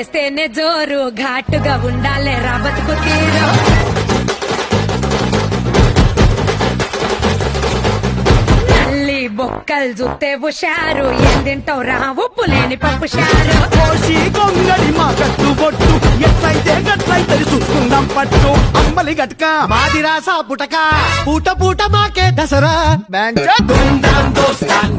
చేస్తేనే జోరు ఘాటుగా ఉండాలే రా బతుకు తీరు నల్లి బొక్కలు చూస్తే హుషారు ఏం తింటావు రా ఉప్పు లేని పప్పు షారు కోసి కొంగడి మా కట్టు బొట్టు ఎట్లయితే గట్లయితే చూసుకుందాం పట్టు అమ్మలి గట్క మాది రాసా పుటక పూట పూట మాకే దసరా బ్యాంక్ దోస్తాన్